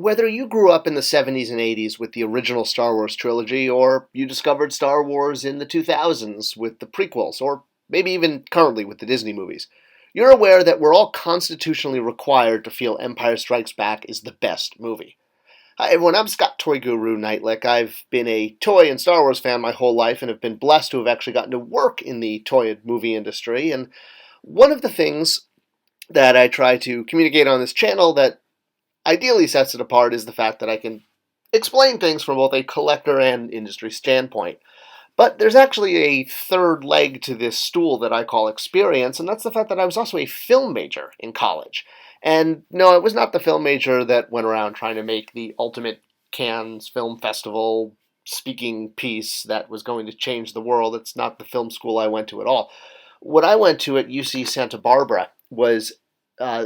Whether you grew up in the 70s and 80s with the original Star Wars trilogy, or you discovered Star Wars in the 2000s with the prequels, or maybe even currently with the Disney movies, you're aware that we're all constitutionally required to feel Empire Strikes Back is the best movie. Hi everyone, I'm Spector Guru Neitlich. I've been a toy and Star Wars fan my whole life and have been blessed to have actually gotten to work in the toy and movie industry. And one of the things that I try to communicate on this channel that ideally sets it apart is the fact that I can explain things from both a collector and industry standpoint. But there's actually a third leg to this stool that I call experience, and that's the fact that I was also a film major in college. And no, it was not the film major that went around trying to make the ultimate Cannes Film Festival speaking piece that was going to change the world. It's not the film school I went to at all. What I went to at UC Santa Barbara was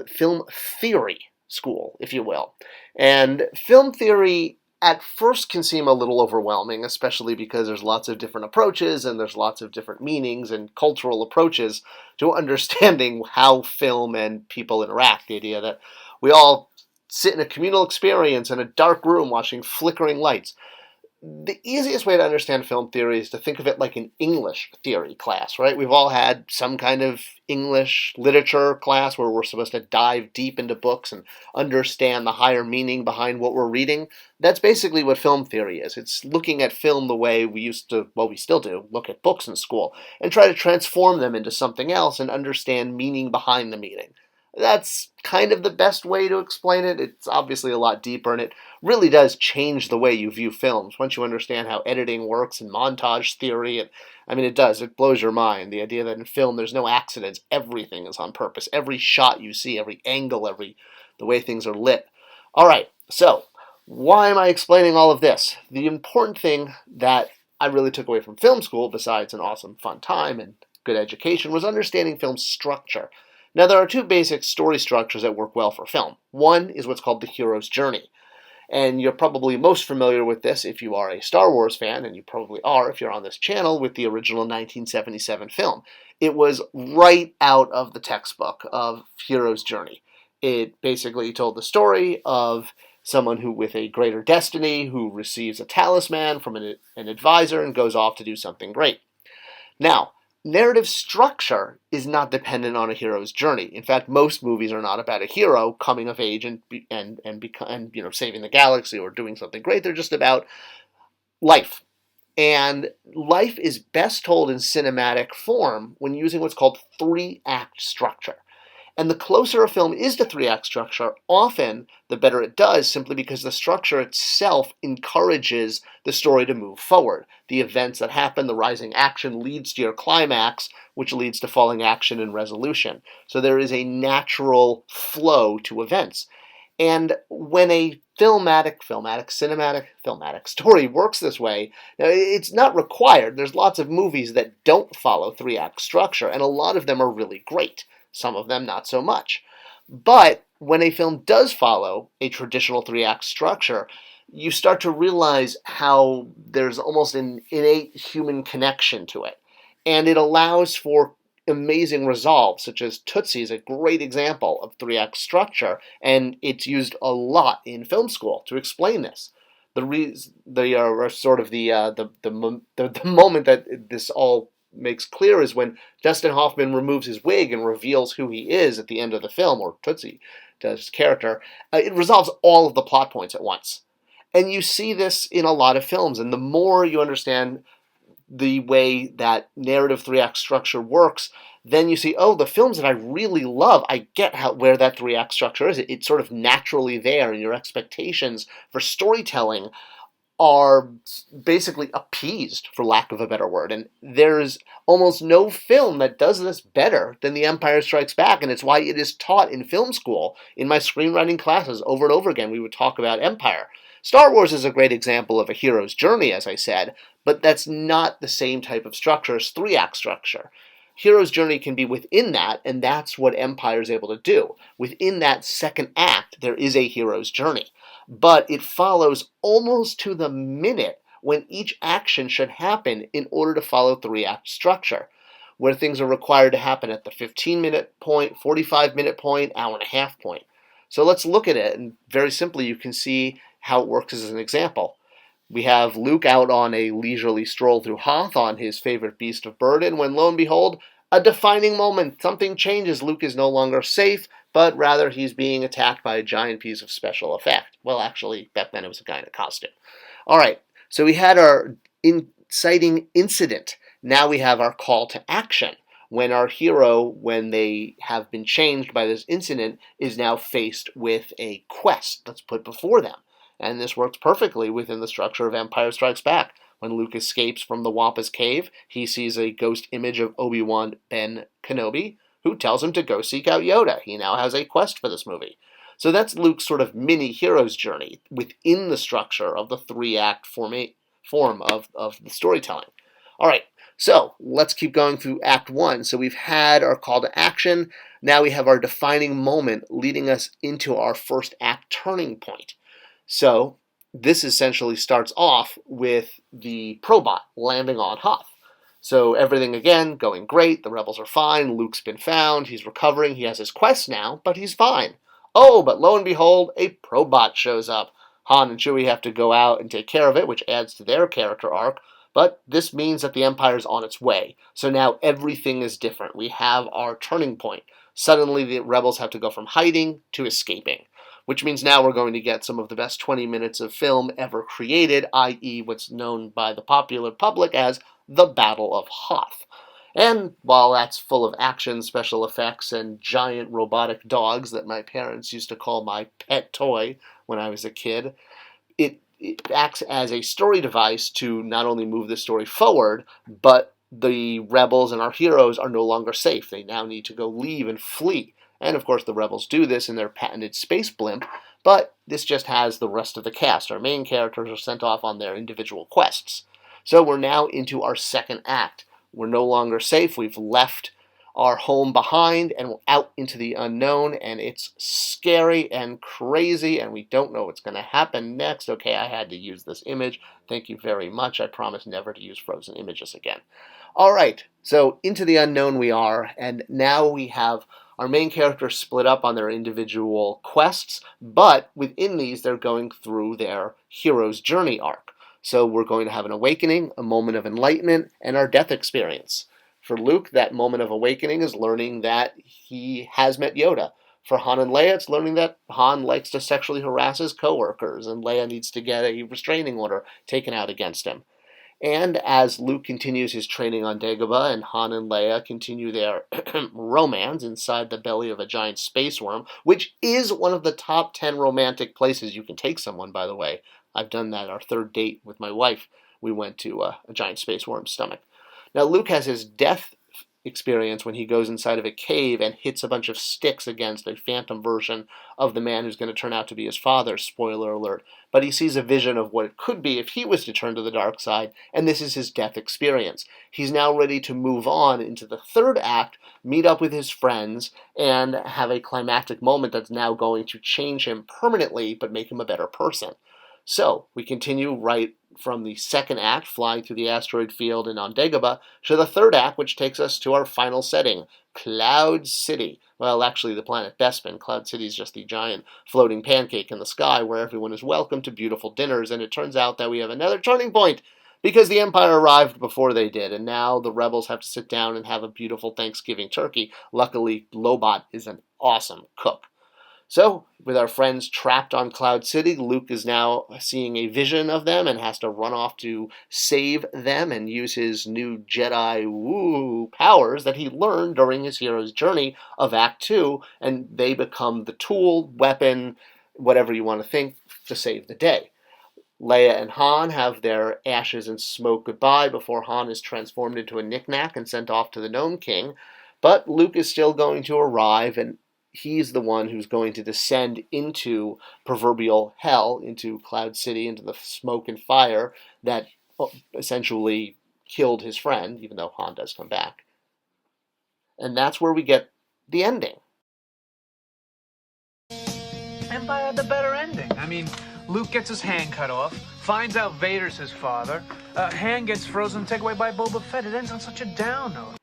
film theory school, if you will. And film theory at first can seem a little overwhelming, especially because there's lots of different approaches and there's lots of different meanings and cultural approaches to understanding how film and people interact. The idea that we all sit in a communal experience in a dark room watching flickering lights. The easiest way to understand film theory is to think of it like an English theory class, right? We've all had some kind of English literature class where we're supposed to dive deep into books and understand the higher meaning behind what we're reading. That's basically what film theory is. It's looking at film the way we used to, well, we still do, look at books in school and try to transform them into something else and understand meaning behind the meaning. That's kind of the best way to explain it. It's obviously a lot deeper, and it really does change the way you view films. Once you understand how editing works and montage theory, it does. It blows your mind. The idea that in film there's no accidents. Everything is on purpose. Every shot you see, every angle, the way things are lit. All right, so why am I explaining all of this? The important thing that I really took away from film school, besides an awesome fun time and good education, was understanding film structure. Now, there are two basic story structures that work well for film. One is what's called the hero's journey. And you're probably most familiar with this if you are a Star Wars fan, and you probably are if you're on this channel, with the original 1977 film. It was right out of the textbook of hero's journey. It basically told the story of someone who, with a greater destiny, who receives a talisman from an advisor and goes off to do something great. Now, narrative structure is not dependent on a hero's journey. In fact, most movies are not about a hero coming of age and saving the galaxy or doing something great. They're just about life. And life is best told in cinematic form when using what's called three-act structure. And the closer a film is to three-act structure, often the better it does, simply because the structure itself encourages the story to move forward. The events that happen, the rising action leads to your climax, which leads to falling action and resolution. So there is a natural flow to events. And when a filmatic story works this way, now it's not required. There's lots of movies that don't follow three-act structure, and a lot of them are really great. Some of them not so much. But when a film does follow a traditional three-act structure, you start to realize how there's almost an innate human connection to it. And it allows for amazing resolve, such as Tootsie is a great example of three-act structure, and it's used a lot in film school to explain this. The moment that this all makes clear is when Dustin Hoffman removes his wig and reveals who he is at the end of the film, or Tootsie does his character. It resolves all of the plot points at once. And you see this in a lot of films, and the more you understand the way that narrative three-act structure works, then you see, oh, the films that I really love, I get where that three-act structure is. It's sort of naturally there, and your expectations for storytelling are basically appeased, for lack of a better word. And there's almost no film that does this better than The Empire Strikes Back, and it's why it is taught in film school. In my screenwriting classes, over and over again, we would talk about Empire. Star Wars is a great example of a hero's journey, as I said, but that's not the same type of structure as three-act structure. Hero's journey can be within that, and that's what Empire is able to do. Within that second act, there is a hero's journey. But it follows almost to the minute when each action should happen in order to follow three-act structure, where things are required to happen at the 15-minute point, 45-minute point, hour-and-a-half point. So let's look at it, and very simply you can see how it works as an example. We have Luke out on a leisurely stroll through Hoth on his favorite beast of burden, when lo and behold, a defining moment. Something changes. Luke is no longer safe, but rather he's being attacked by a giant piece of special effect. Well, actually, back then it was a guy in a costume. All right, so we had our inciting incident. Now we have our call to action. When our hero, when they have been changed by this incident, is now faced with a quest that's put before them. And this works perfectly within the structure of Empire Strikes Back. When Luke escapes from the Wampa's cave, he sees a ghost image of Obi-Wan Ben Kenobi, who tells him to go seek out Yoda. He now has a quest for this movie. So that's Luke's sort of mini hero's journey within the structure of the three-act form of the storytelling. All right, so let's keep going through Act 1. So we've had our call to action. Now we have our defining moment leading us into our first act turning point. So this essentially starts off with the probot landing on Hoth. So everything, again, going great. The rebels are fine. Luke's been found. He's recovering. He has his quest now, but he's fine. Oh, but lo and behold, a probot shows up. Han and Chewie have to go out and take care of it, which adds to their character arc. But this means that the Empire's on its way. So now everything is different. We have our turning point. Suddenly the rebels have to go from hiding to escaping, which means now we're going to get some of the best 20 minutes of film ever created, i.e. what's known by the popular public as the Battle of Hoth. And while that's full of action, special effects, and giant robotic dogs that my parents used to call my pet toy when I was a kid, it acts as a story device to not only move the story forward, but the rebels and our heroes are no longer safe. They now need to go leave and flee. And of course the rebels do this in their patented space blimp, but this just has the rest of the cast. Our main characters are sent off on their individual quests. So we're now into our second act. We're no longer safe. We've left our home behind and we're out into the unknown, and it's scary and crazy and we don't know what's going to happen next. Okay, I had to use this image. Thank you very much. I promise never to use frozen images again. All right, so into the unknown we are, and now we have our main characters split up on their individual quests, but within these they're going through their hero's journey arc. So we're going to have an awakening, a moment of enlightenment, and our death experience. For Luke, that moment of awakening is learning that he has met Yoda. For Han and Leia, it's learning that Han likes to sexually harass his coworkers, and Leia needs to get a restraining order taken out against him. And as Luke continues his training on Dagobah and Han and Leia continue their romance inside the belly of a giant space worm, which is one of the top 10 romantic places you can take someone, by the way. I've done that. Our third date with my wife, we went to a giant space worm's stomach. Now, Luke has his death experience when he goes inside of a cave and hits a bunch of sticks against a phantom version of the man who's going to turn out to be his father, spoiler alert. But he sees a vision of what it could be if he was to turn to the dark side, and this is his death experience. He's now ready to move on into the third act, meet up with his friends, and have a climactic moment that's now going to change him permanently, but make him a better person. So, we continue right from the second act, flying through the asteroid field and on Dagobah, to the third act, which takes us to our final setting, Cloud City. Well, actually, the planet Bespin. Cloud City is just the giant floating pancake in the sky where everyone is welcome to beautiful dinners, and it turns out that we have another turning point, because the Empire arrived before they did, and now the rebels have to sit down and have a beautiful Thanksgiving turkey. Luckily, Lobot is an awesome cook. So, with our friends trapped on Cloud City, Luke is now seeing a vision of them and has to run off to save them and use his new Jedi powers that he learned during his hero's journey of Act 2, and they become the tool, weapon, whatever you want to think, to save the day. Leia and Han have their ashes and smoke goodbye before Han is transformed into a knickknack and sent off to the Gnome King, but Luke is still going to arrive, and he's the one who's going to descend into proverbial hell, into Cloud City, into the smoke and fire that essentially killed his friend, even though Han does come back. And that's where we get the ending. Empire had the better ending. I mean, Luke gets his hand cut off, finds out Vader's his father, Han gets frozen, taken away by Boba Fett. It ends on such a down note.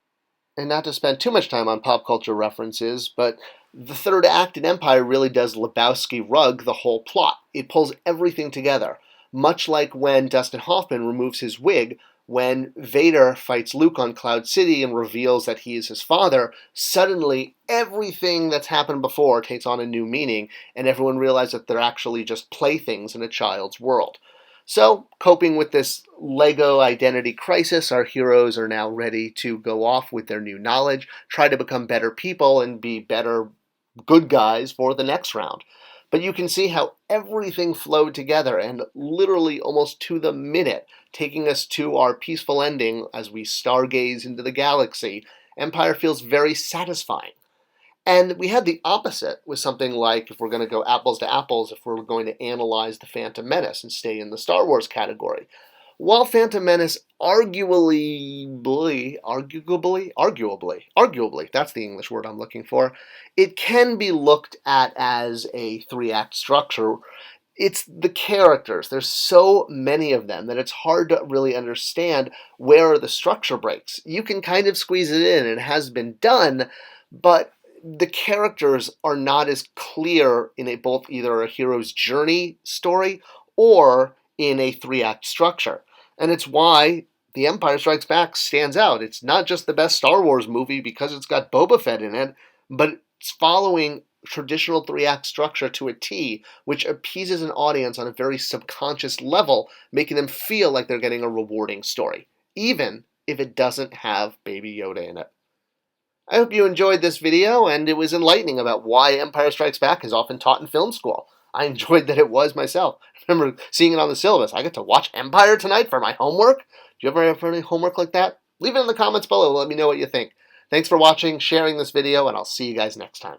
And not to spend too much time on pop culture references, but The third act in Empire really does Lebowski rug the whole plot. It pulls everything together, much like when Dustin Hoffman removes his wig when Vader fights Luke on Cloud City and reveals that he is his father. Suddenly, everything that's happened before takes on a new meaning, and everyone realizes that they're actually just playthings in a child's world. So, coping with this Lego identity crisis, our heroes are now ready to go off with their new knowledge, try to become better people, and be better good guys for the next round. But you can see how everything flowed together and literally almost to the minute, taking us to our peaceful ending as we stargaze into the galaxy. Empire feels very satisfying. And we had the opposite with something like, if we're going to go apples to apples, if we're going to analyze The Phantom Menace and stay in the Star Wars category. While Phantom Menace arguably, that's the English word I'm looking for, it can be looked at as a three-act structure. It's the characters. There's so many of them that it's hard to really understand where the structure breaks. You can kind of squeeze it in, and it has been done, but the characters are not as clear in both either a hero's journey story or in a three-act structure. And it's why The Empire Strikes Back stands out. It's not just the best Star Wars movie because it's got Boba Fett in it, but it's following traditional three-act structure to a T, which appeases an audience on a very subconscious level, making them feel like they're getting a rewarding story, even if it doesn't have Baby Yoda in it. I hope you enjoyed this video, and it was enlightening about why Empire Strikes Back is often taught in film school. I enjoyed that it was myself. I remember seeing it on the syllabus. I get to watch Empire tonight for my homework. Do you ever have any homework like that? Leave it in the comments below. Let me know what you think. Thanks for watching, sharing this video, and I'll see you guys next time.